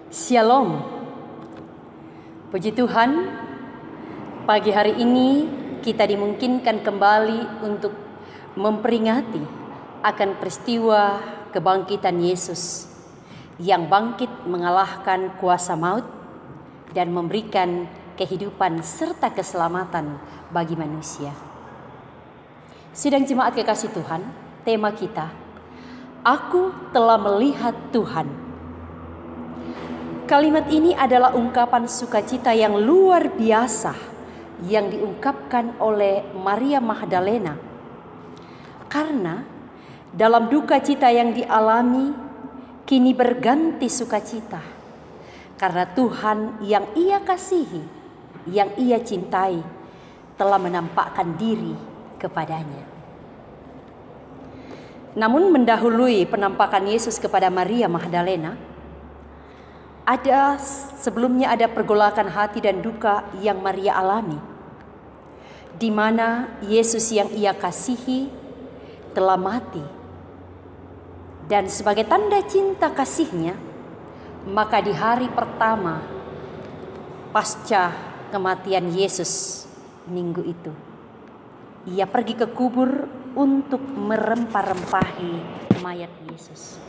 Shalom. Puji Tuhan, pagi hari ini kita dimungkinkan kembali untuk memperingati akan peristiwa kebangkitan Yesus yang bangkit mengalahkan kuasa maut dan memberikan kehidupan serta keselamatan bagi manusia. Sidang jemaat kekasih Tuhan, tema kita, Aku telah melihat Tuhan. Kalimat ini adalah ungkapan sukacita yang luar biasa yang diungkapkan oleh Maria Magdalena. Karena dalam duka cita yang dialami kini berganti sukacita. Karena Tuhan yang ia kasihi, yang ia cintai telah menampakkan diri kepadanya. Namun mendahului penampakan Yesus kepada Maria Magdalena, sebelumnya ada pergolakan hati dan duka yang Maria alami, di mana Yesus yang ia kasihi telah mati. Dan sebagai tanda cinta kasihnya, maka di hari pertama pasca kematian Yesus minggu itu, ia pergi ke kubur untuk merempah-rempahi mayat Yesus.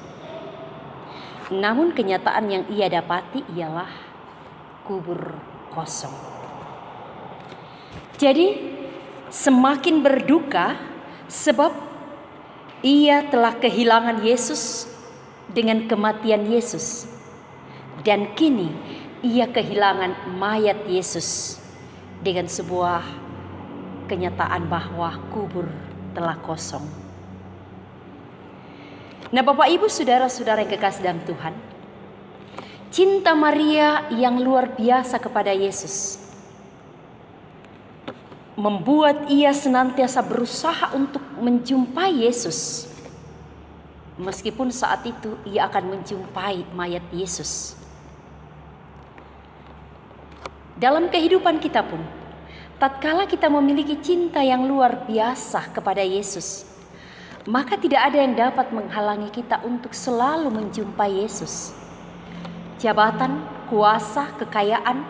Namun kenyataan yang ia dapati ialah kubur kosong. Jadi semakin berduka sebab ia telah kehilangan Yesus dengan kematian Yesus. Dan kini ia kehilangan mayat Yesus dengan sebuah kenyataan bahwa kubur telah kosong. Nah, Bapak Ibu saudara-saudara yang kekasih dalam Tuhan, cinta Maria yang luar biasa kepada Yesus membuat ia senantiasa berusaha untuk menjumpai Yesus. Meskipun saat itu ia akan menjumpai mayat Yesus. Dalam kehidupan kita pun, tatkala kita memiliki cinta yang luar biasa kepada Yesus, maka tidak ada yang dapat menghalangi kita untuk selalu menjumpai Yesus. Jabatan, kuasa, kekayaan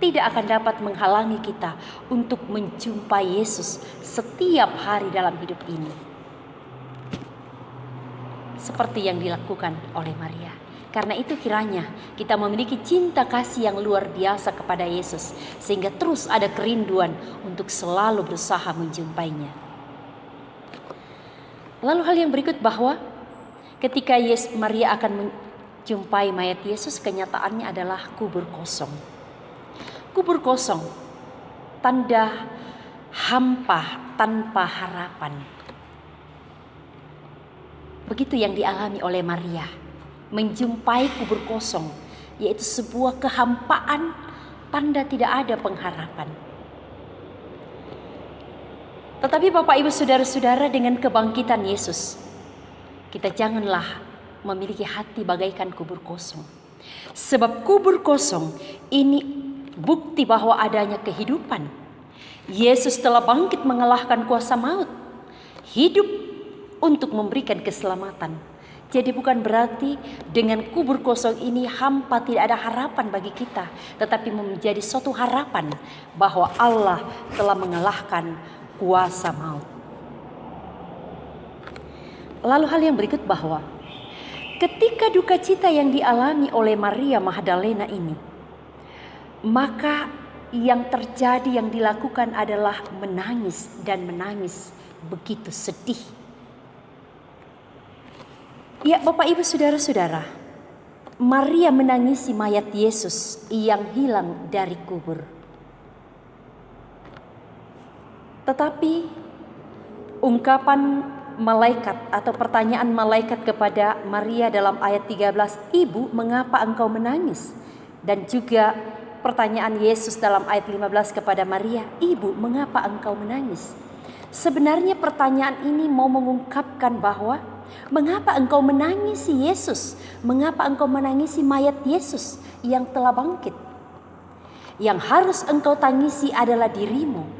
tidak akan dapat menghalangi kita untuk menjumpai Yesus setiap hari dalam hidup ini. Seperti yang dilakukan oleh Maria. Karena itu kiranya kita memiliki cinta kasih yang luar biasa kepada Yesus, sehingga terus ada kerinduan untuk selalu berusaha menjumpainya. Lalu hal yang berikut bahwa ketika Maria akan menjumpai mayat Yesus, kenyataannya adalah kubur kosong. Kubur kosong, tanda hampa tanpa harapan. Begitu yang dialami oleh Maria, menjumpai kubur kosong, yaitu sebuah kehampaan, tanda tidak ada pengharapan. Tetapi Bapak Ibu saudara-saudara, dengan kebangkitan Yesus, kita janganlah memiliki hati bagaikan kubur kosong. Sebab kubur kosong ini bukti bahwa adanya kehidupan. Yesus telah bangkit mengalahkan kuasa maut, hidup untuk memberikan keselamatan. Jadi bukan berarti dengan kubur kosong ini hampa, tidak ada harapan bagi kita, tetapi menjadi suatu harapan bahwa Allah telah mengalahkan kuasa maut. Lalu hal yang berikut bahwa ketika duka cita yang dialami oleh Maria Magdalena ini, maka yang terjadi, yang dilakukan adalah menangis dan menangis begitu sedih. Ya Bapak Ibu saudara-saudara, Maria menangisi mayat Yesus yang hilang dari kubur. Tetapi ungkapan malaikat atau pertanyaan malaikat kepada Maria dalam ayat 13, Ibu, mengapa engkau menangis? Dan juga pertanyaan Yesus dalam ayat 15 kepada Maria, Ibu, mengapa engkau menangis? Sebenarnya pertanyaan ini mau mengungkapkan bahwa mengapa engkau menangisi Yesus? Mengapa engkau menangisi mayat Yesus yang telah bangkit? Yang harus engkau tangisi adalah dirimu.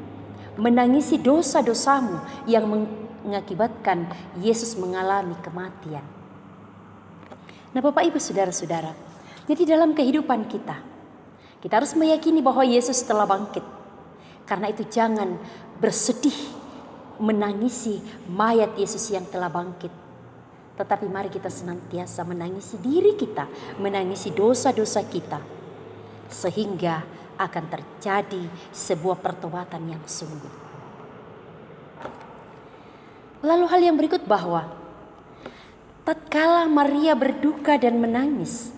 Menangisi dosa-dosamu yang mengakibatkan Yesus mengalami kematian. Nah Bapak Ibu saudara-saudara, Jadi dalam kehidupan kita harus meyakini bahwa Yesus telah bangkit. Karena itu jangan bersedih menangisi mayat Yesus yang telah bangkit. Tetapi mari kita senantiasa menangisi diri kita, menangisi dosa-dosa kita. Sehingga akan terjadi sebuah pertobatan yang sungguh. Lalu hal yang berikut bahwa tatkala Maria berduka dan menangis,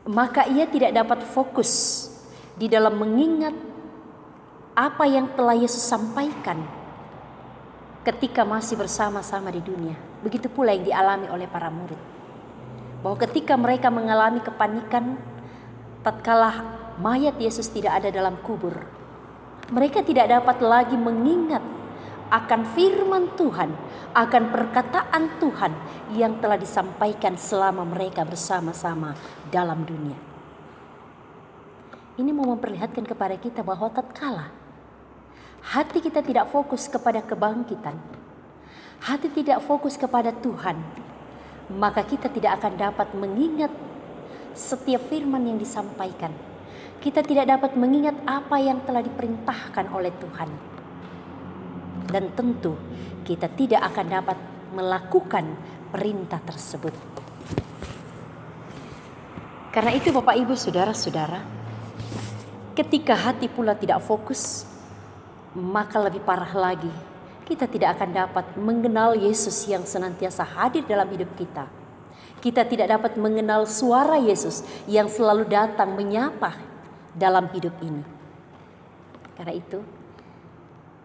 maka ia tidak dapat fokus di dalam mengingat apa yang telah Yesus sampaikan ketika masih bersama-sama di dunia. Begitu pula yang dialami oleh para murid. Bahwa ketika mereka mengalami kepanikan tatkala mayat Yesus tidak ada dalam kubur, mereka tidak dapat lagi mengingat akan firman Tuhan, akan perkataan Tuhan yang telah disampaikan selama mereka bersama-sama dalam dunia. Ini mau memperlihatkan kepada kita bahwa tatkala hati kita tidak fokus kepada kebangkitan, hati tidak fokus kepada Tuhan, maka kita tidak akan dapat mengingat setiap firman yang disampaikan. Kita tidak dapat mengingat apa yang telah diperintahkan oleh Tuhan. Dan tentu kita tidak akan dapat melakukan perintah tersebut. Karena itu Bapak Ibu Saudara-saudara, ketika hati pula tidak fokus, maka lebih parah lagi, kita tidak akan dapat mengenal Yesus yang senantiasa hadir dalam hidup kita. Kita tidak dapat mengenal suara Yesus yang selalu datang menyapa dalam hidup ini. Karena itu,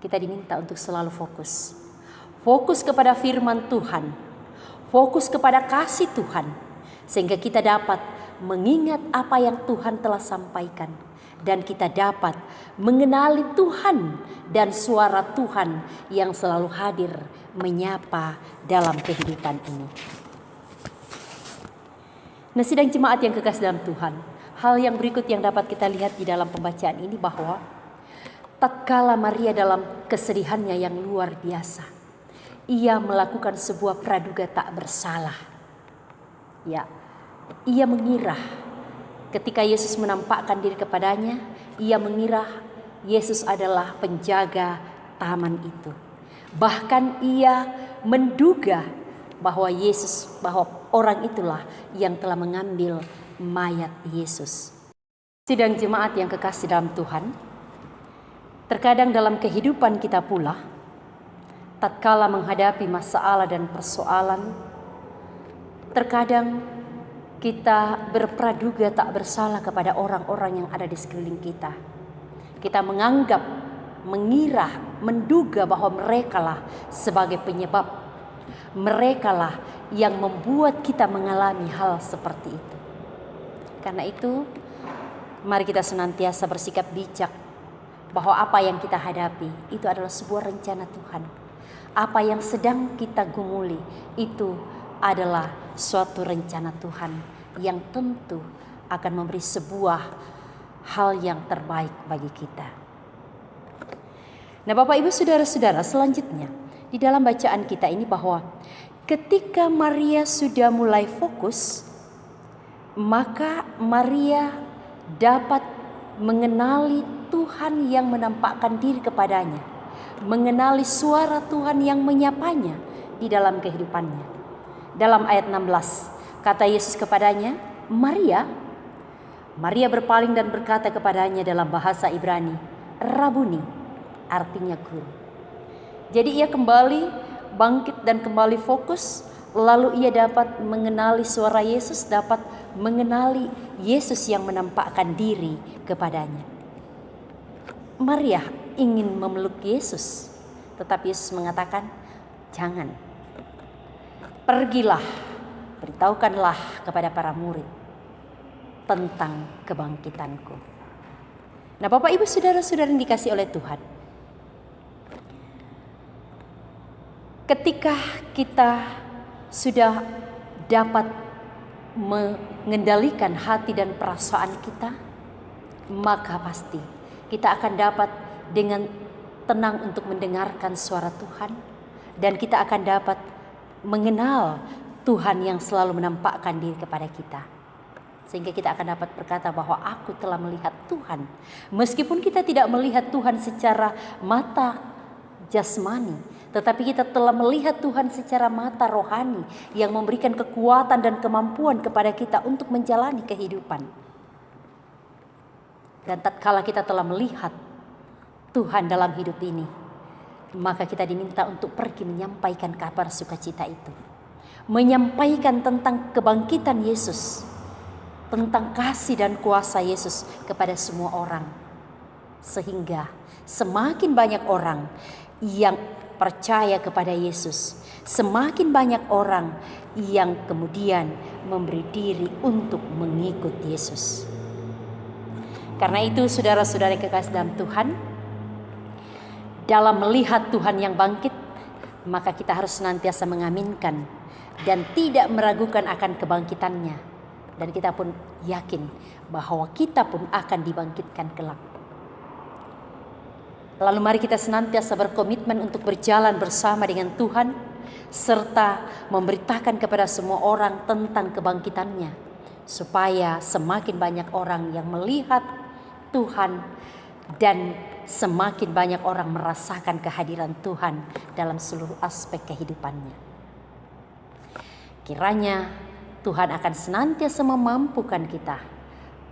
kita diminta untuk selalu fokus. Fokus kepada firman Tuhan. Fokus kepada kasih Tuhan. Sehingga kita dapat mengingat apa yang Tuhan telah sampaikan. Dan kita dapat mengenali Tuhan dan suara Tuhan yang selalu hadir menyapa dalam kehidupan ini. Nah, sidang jemaat yang kekasih dalam Tuhan, hal yang berikut yang dapat kita lihat di dalam pembacaan ini bahwa tatkala Maria dalam kesedihannya yang luar biasa, ia melakukan sebuah praduga tak bersalah. Ya, ia mengira ketika Yesus menampakkan diri kepadanya, ia mengira Yesus adalah penjaga taman itu. Bahkan ia menduga bahwa orang itulah yang telah mengambil mayat Yesus. Sidang jemaat yang kekasih dalam Tuhan, terkadang dalam kehidupan kita pula, tatkala menghadapi masalah dan persoalan, terkadang kita berpraduga tak bersalah kepada orang-orang yang ada di sekeliling kita. Kita menganggap, mengira, menduga bahwa merekalah sebagai penyebab. Merekalah yang membuat kita mengalami hal seperti itu. Karena itu, mari kita senantiasa bersikap bijak bahwa apa yang kita hadapi itu adalah sebuah rencana Tuhan. Apa yang sedang kita gumuli itu adalah suatu rencana Tuhan yang tentu akan memberi sebuah hal yang terbaik bagi kita. Nah, Bapak Ibu Saudara-saudara, selanjutnya di dalam bacaan kita ini bahwa ketika Maria sudah mulai fokus, maka Maria dapat mengenali Tuhan yang menampakkan diri kepadanya, mengenali suara Tuhan yang menyapanya di dalam kehidupannya. Dalam ayat 16, kata Yesus kepadanya, Maria. Maria berpaling dan berkata kepadanya dalam bahasa Ibrani, Rabuni, artinya guru. Jadi ia kembali bangkit dan kembali fokus, lalu ia dapat mengenali suara Yesus, dapat mengenali Yesus yang menampakkan diri kepadanya. Maria ingin memeluk Yesus, tetapi Yesus mengatakan, jangan. Pergilah, beritahukanlah kepada para murid tentang kebangkitanku. Nah, Bapak Ibu Saudara-saudara yang dikasih oleh Tuhan, ketika kita sudah dapat mengendalikan hati dan perasaan kita, maka pasti kita akan dapat dengan tenang untuk mendengarkan suara Tuhan, dan kita akan dapat mengenal Tuhan yang selalu menampakkan diri kepada kita. Sehingga kita akan dapat berkata bahwa aku telah melihat Tuhan. Meskipun kita tidak melihat Tuhan secara mata jasmani, tetapi kita telah melihat Tuhan secara mata rohani yang memberikan kekuatan dan kemampuan kepada kita untuk menjalani kehidupan. Dan tatkala kita telah melihat Tuhan dalam hidup ini, maka kita diminta untuk pergi menyampaikan kabar sukacita itu. Menyampaikan tentang kebangkitan Yesus, tentang kasih dan kuasa Yesus kepada semua orang. Sehingga semakin banyak orang yang percaya kepada Yesus, semakin banyak orang yang kemudian memberi diri untuk mengikut Yesus. Karena itu saudara-saudara yang kekasih dalam Tuhan, dalam melihat Tuhan yang bangkit, maka kita harus senantiasa mengaminkan dan tidak meragukan akan kebangkitannya. Dan kita pun yakin bahwa kita pun akan dibangkitkan kelak. Lalu mari kita senantiasa berkomitmen untuk berjalan bersama dengan Tuhan, serta memberitakan kepada semua orang tentang kebangkitannya, supaya semakin banyak orang yang melihat Tuhan dan semakin banyak orang merasakan kehadiran Tuhan dalam seluruh aspek kehidupannya. Kiranya Tuhan akan senantiasa memampukan kita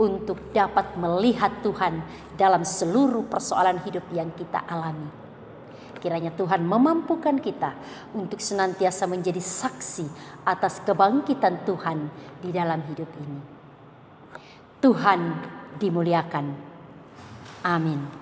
untuk dapat melihat Tuhan dalam seluruh persoalan hidup yang kita alami. Kiranya Tuhan memampukan kita untuk senantiasa menjadi saksi atas kebangkitan Tuhan di dalam hidup ini. Tuhan dimuliakan. Amin.